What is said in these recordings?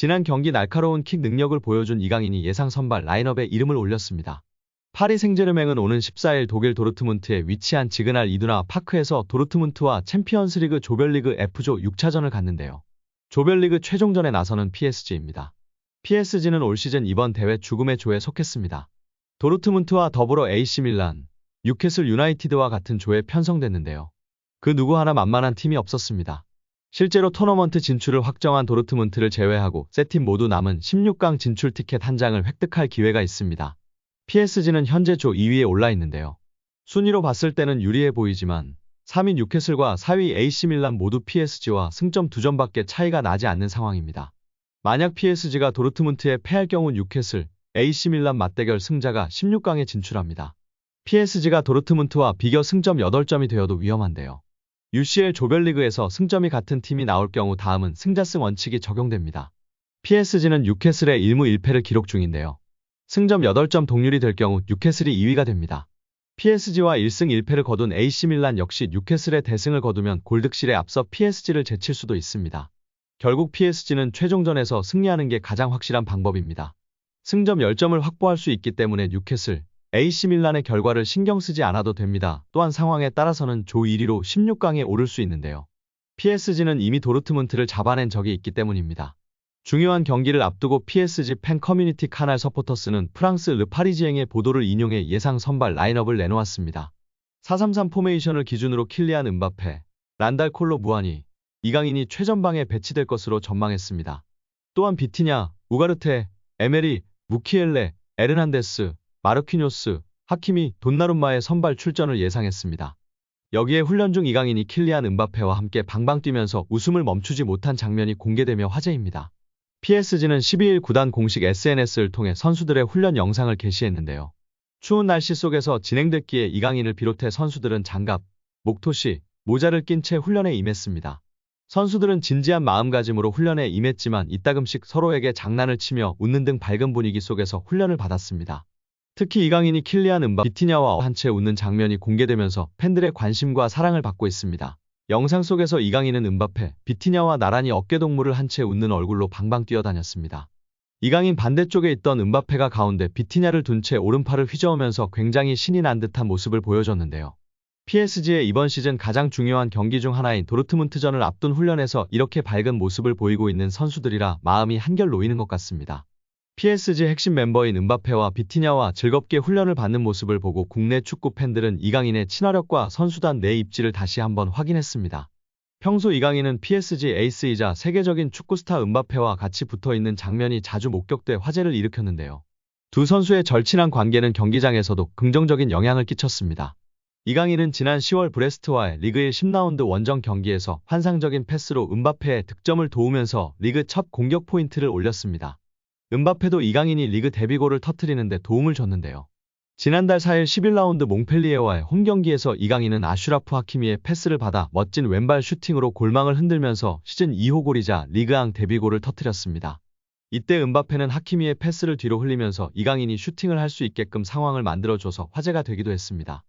지난 경기 날카로운 킥 능력을 보여준 이강인이 예상 선발 라인업에 이름을 올렸습니다. 파리 생제르맹은 오는 14일 독일 도르트문트에 위치한 지그날 이두나 파크에서 도르트문트와 챔피언스리그 조별리그 F조 6차전을 갖는데요. 조별리그 최종전에 나서는 PSG입니다. PSG는 올 시즌 이번 대회 죽음의 조에 속했습니다. 도르트문트와 더불어 AC밀란, 뉴캐슬 유나이티드와 같은 조에 편성됐는데요. 그 누구 하나 만만한 팀이 없었습니다. 실제로 토너먼트 진출을 확정한 도르트문트를 제외하고 세 팀 모두 남은 16강 진출 티켓 한 장을 획득할 기회가 있습니다. PSG는 현재 조 2위에 올라 있는데요. 순위로 봤을 때는 유리해 보이지만 3위 뉴캐슬과 4위 AC밀란 모두 PSG와 승점 2점밖에 차이가 나지 않는 상황입니다. 만약 PSG가 도르트문트에 패할 경우 뉴캐슬, AC밀란 맞대결 승자가 16강에 진출합니다. PSG가 도르트문트와 비교 승점 8점이 되어도 위험한데요. UCL 조별리그에서 승점이 같은 팀이 나올 경우 다음은 승자승 원칙이 적용됩니다. PSG는 뉴캐슬에 1무 1패를 기록 중인데요. 승점 8점 동률이 될 경우 뉴캐슬이 2위가 됩니다. PSG와 1승 1패를 거둔 AC밀란 역시 뉴캐슬의 대승을 거두면 골득실에 앞서 PSG를 제칠 수도 있습니다. 결국 PSG는 최종전에서 승리하는 게 가장 확실한 방법입니다. 승점 10점을 확보할 수 있기 때문에 뉴캐슬, AC밀란의 결과를 신경 쓰지 않아도 됩니다. 또한 상황에 따라서는 조 1위로 16강에 오를 수 있는데요. PSG는 이미 도르트문트를 잡아낸 적이 있기 때문입니다. 중요한 경기를 앞두고 PSG 팬 커뮤니티 카날 서포터스는 프랑스 르파리지앵의 보도를 인용해 예상 선발 라인업을 내놓았습니다. 4-3-3 포메이션을 기준으로 킬리안 은바페, 란달 콜로 무아니, 이강인이 최전방에 배치될 것으로 전망했습니다. 또한 비티냐, 우가르테, 에메리, 무키엘레, 에르난데스, 마르퀴뇨스, 하키미, 돈나룸마의 선발 출전을 예상했습니다. 여기에 훈련 중 이강인이 킬리안 은바페와 함께 방방 뛰면서 웃음을 멈추지 못한 장면이 공개되며 화제입니다. PSG는 12일 구단 공식 SNS를 통해 선수들의 훈련 영상을 게시했는데요. 추운 날씨 속에서 진행됐기에 이강인을 비롯해 선수들은 장갑, 목토시, 모자를 낀 채 훈련에 임했습니다. 선수들은 진지한 마음가짐으로 훈련에 임했지만 이따금씩 서로에게 장난을 치며 웃는 등 밝은 분위기 속에서 훈련을 받았습니다. 특히 이강인이 킬리안 은바페, 비티냐와 한 채 웃는 장면이 공개되면서 팬들의 관심과 사랑을 받고 있습니다. 영상 속에서 이강인은 은바페, 비티냐와 나란히 어깨동무를 한 채 웃는 얼굴로 방방 뛰어다녔습니다. 이강인 반대쪽에 있던 은바페가 가운데 비티냐를 둔 채 오른팔을 휘저으면서 굉장히 신이 난 듯한 모습을 보여줬는데요. PSG의 이번 시즌 가장 중요한 경기 중 하나인 도르트문트전을 앞둔 훈련에서 이렇게 밝은 모습을 보이고 있는 선수들이라 마음이 한결 놓이는 것 같습니다. PSG 핵심 멤버인 은바페와 비티냐와 즐겁게 훈련을 받는 모습을 보고 국내 축구 팬들은 이강인의 친화력과 선수단 내 입지를 다시 한번 확인했습니다. 평소 이강인은 PSG 에이스이자 세계적인 축구 스타 은바페와 같이 붙어있는 장면이 자주 목격돼 화제를 일으켰는데요. 두 선수의 절친한 관계는 경기장에서도 긍정적인 영향을 끼쳤습니다. 이강인은 지난 10월 브레스트와의 리그 1 10라운드 원정 경기에서 환상적인 패스로 은바페의 득점을 도우면서 리그 첫 공격 포인트를 올렸습니다. 은바페도 이강인이 리그 데뷔골을 터뜨리는데 도움을 줬는데요. 지난달 4일 11라운드 몽펠리에와의 홈경기에서 이강인은 아슈라프 하키미의 패스를 받아 멋진 왼발 슈팅으로 골망을 흔들면서 시즌 2호 골이자 리그앙 데뷔골을 터뜨렸습니다. 이때 은바페는 하키미의 패스를 뒤로 흘리면서 이강인이 슈팅을 할 수 있게끔 상황을 만들어줘서 화제가 되기도 했습니다.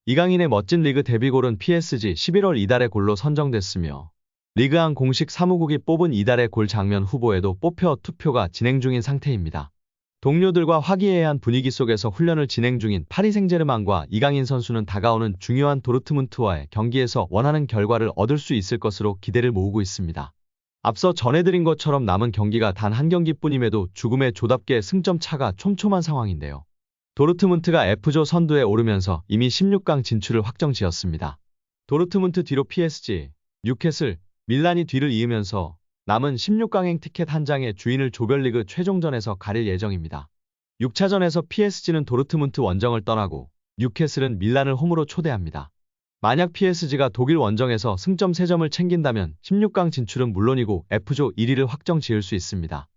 이강인의 멋진 리그 데뷔골은 PSG 11월 이달의 골로 선정됐으며 리그앙 공식 사무국이 뽑은 이달의 골 장면 후보에도 뽑혀 투표가 진행 중인 상태입니다. 동료들과 화기애애한 분위기 속에서 훈련을 진행 중인 파리 생제르맹과 이강인 선수는 다가오는 중요한 도르트문트와의 경기에서 원하는 결과를 얻을 수 있을 것으로 기대를 모으고 있습니다. 앞서 전해드린 것처럼 남은 경기가 단 한 경기뿐임에도 죽음의 조답게 승점 차가 촘촘한 상황인데요. 도르트문트가 F조 선두에 오르면서 이미 16강 진출을 확정지었습니다. 도르트문트 뒤로 PSG, 뉴캐슬, 밀란이 뒤를 이으면서 남은 16강행 티켓 한 장의 주인을 조별리그 최종전에서 가릴 예정입니다. 6차전에서 PSG는 도르트문트 원정을 떠나고 뉴캐슬은 밀란을 홈으로 초대합니다. 만약 PSG가 독일 원정에서 승점 3점을 챙긴다면 16강 진출은 물론이고 F조 1위를 확정 지을 수 있습니다.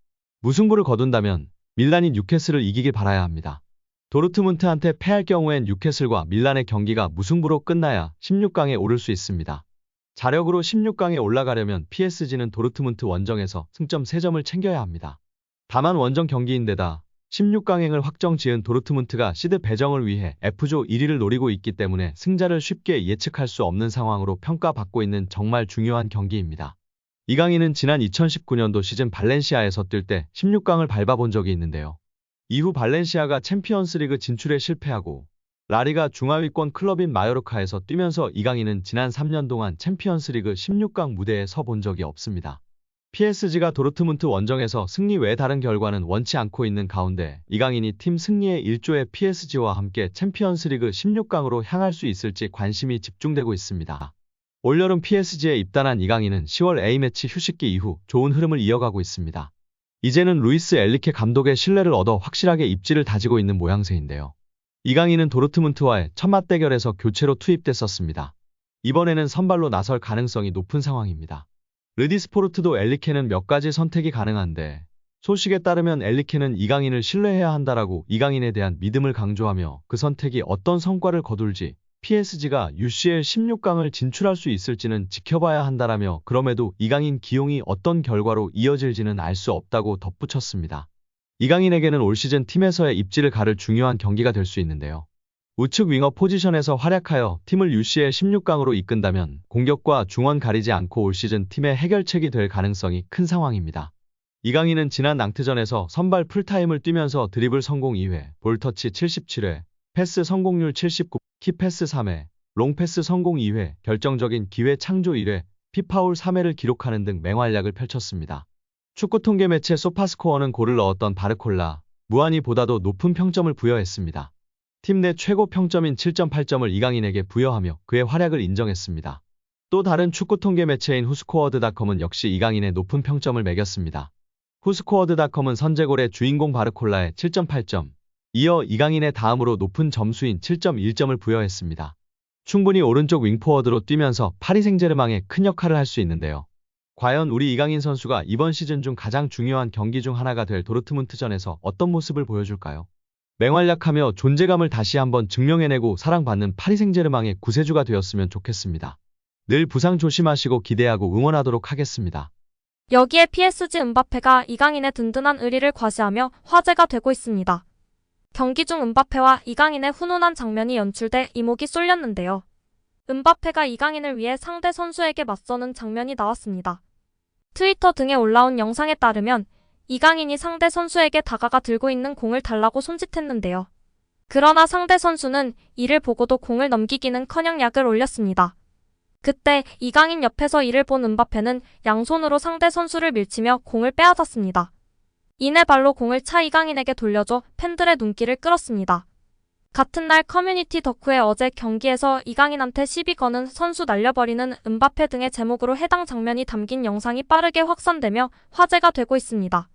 무승부를 거둔다면 밀란이 뉴캐슬을 이기길 바라야 합니다. 도르트문트한테 패할 경우엔 뉴캐슬과 밀란의 경기가 무승부로 끝나야 16강에 오를 수 있습니다. 자력으로 16강에 올라가려면 PSG는 도르트문트 원정에서 승점 3점을 챙겨야 합니다. 다만 원정 경기인데다 16강행을 확정 지은 도르트문트가 시드 배정을 위해 F조 1위를 노리고 있기 때문에 승자를 쉽게 예측할 수 없는 상황으로 평가받고 있는 정말 중요한 경기입니다. 이강인은 지난 2019년도 시즌 발렌시아에서 뛸 때 16강을 밟아본 적이 있는데요. 이후 발렌시아가 챔피언스리그 진출에 실패하고 라리가 중하위권 클럽인 마요르카에서 뛰면서 이강인은 지난 3년 동안 챔피언스리그 16강 무대에 서 본 적이 없습니다. PSG가 도르트문트 원정에서 승리 외 다른 결과는 원치 않고 있는 가운데 이강인이 팀 승리에 일조에 PSG와 함께 챔피언스리그 16강으로 향할 수 있을지 관심이 집중되고 있습니다. 올여름 PSG에 입단한 이강인은 10월 A매치 휴식기 이후 좋은 흐름을 이어가고 있습니다. 이제는 루이스 엘리케 감독의 신뢰를 얻어 확실하게 입지를 다지고 있는 모양새인데요. 이강인은 도르트문트와의 첫 맞대결에서 교체로 투입됐었습니다. 이번에는 선발로 나설 가능성이 높은 상황입니다. 르디스포르트도 엘리케는 몇 가지 선택이 가능한데 소식에 따르면 엘리케는 이강인을 신뢰해야 한다라고 이강인에 대한 믿음을 강조하며 그 선택이 어떤 성과를 거둘지 PSG가 UCL 16강을 진출할 수 있을지는 지켜봐야 한다라며 그럼에도 이강인 기용이 어떤 결과로 이어질지는 알 수 없다고 덧붙였습니다. 이강인에게는 올 시즌 팀에서의 입지를 가를 중요한 경기가 될 수 있는데요. 우측 윙어 포지션에서 활약하여 팀을 UCL 16강으로 이끈다면 공격과 중원 가리지 않고 올 시즌 팀의 해결책이 될 가능성이 큰 상황입니다. 이강인은 지난 낭트전에서 선발 풀타임을 뛰면서 드리블 성공 2회, 볼터치 77회, 패스 성공률 79, 키패스 3회, 롱패스 성공 2회, 결정적인 기회 창조 1회, 피파울 3회를 기록하는 등 맹활약을 펼쳤습니다. 축구 통계 매체 소파스코어는 골을 넣었던 바르콜라, 무한이보다도 높은 평점을 부여했습니다. 팀 내 최고 평점인 7.8점을 이강인에게 부여하며 그의 활약을 인정했습니다. 또 다른 축구 통계 매체인 후스코어드닷컴은 역시 이강인의 높은 평점을 매겼습니다. 후스코어드닷컴은 선제골의 주인공 바르콜라에 7.8점, 이어 이강인의 다음으로 높은 점수인 7.1점을 부여했습니다. 충분히 오른쪽 윙포워드로 뛰면서 파리 생제르맹에 큰 역할을 할 수 있는데요. 과연 우리 이강인 선수가 이번 시즌 중 가장 중요한 경기 중 하나가 될 도르트문트전에서 어떤 모습을 보여줄까요? 맹활약하며 존재감을 다시 한번 증명해내고 사랑받는 파리 생제르맹의 구세주가 되었으면 좋겠습니다. 늘 부상 조심하시고 기대하고 응원하도록 하겠습니다. 여기에 PSG 음바페가 이강인의 든든한 의리를 과시하며 화제가 되고 있습니다. 경기 중 음바페와 이강인의 훈훈한 장면이 연출돼 이목이 쏠렸는데요. 음바페가 이강인을 위해 상대 선수에게 맞서는 장면이 나왔습니다. 트위터 등에 올라온 영상에 따르면 이강인이 상대 선수에게 다가가 들고 있는 공을 달라고 손짓했는데요. 그러나 상대 선수는 이를 보고도 공을 넘기기는커녕 약을 올렸습니다. 그때 이강인 옆에서 이를 본 음바페는 양손으로 상대 선수를 밀치며 공을 빼앗았습니다. 이내 발로 공을 차 이강인에게 돌려줘 팬들의 눈길을 끌었습니다. 같은 날 커뮤니티 덕후에 어제 경기에서 이강인한테 시비 거는 선수 날려버리는 음바페 등의 제목으로 해당 장면이 담긴 영상이 빠르게 확산되며 화제가 되고 있습니다.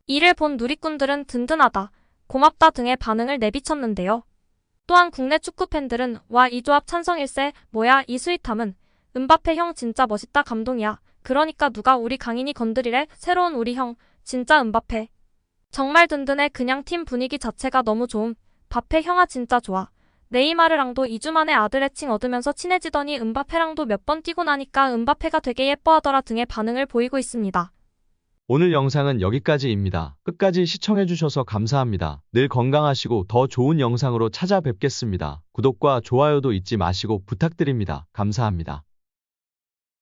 이를 본 누리꾼들은 든든하다, 고맙다 등의 반응을 내비쳤는데요. 또한 국내 축구 팬들은 와 이 조합 찬성일세, 뭐야 이 스윗함은, 음바페 형 진짜 멋있다 감동이야, 그러니까 누가 우리 강인이 건드리래, 새로운 우리 형, 진짜 음바페. 정말 든든해 그냥 팀 분위기 자체가 너무 좋음, 바페 형아 진짜 좋아. 네이마르랑도 2주 만에 아들 애칭 얻으면서 친해지더니 음바페랑도 몇 번 뛰고 나니까 음바페가 되게 예뻐하더라 등의 반응을 보이고 있습니다. 오늘 영상은 여기까지입니다. 끝까지 시청해주셔서 감사합니다. 늘 건강하시고 더 좋은 영상으로 찾아뵙겠습니다. 구독과 좋아요도 잊지 마시고 부탁드립니다. 감사합니다.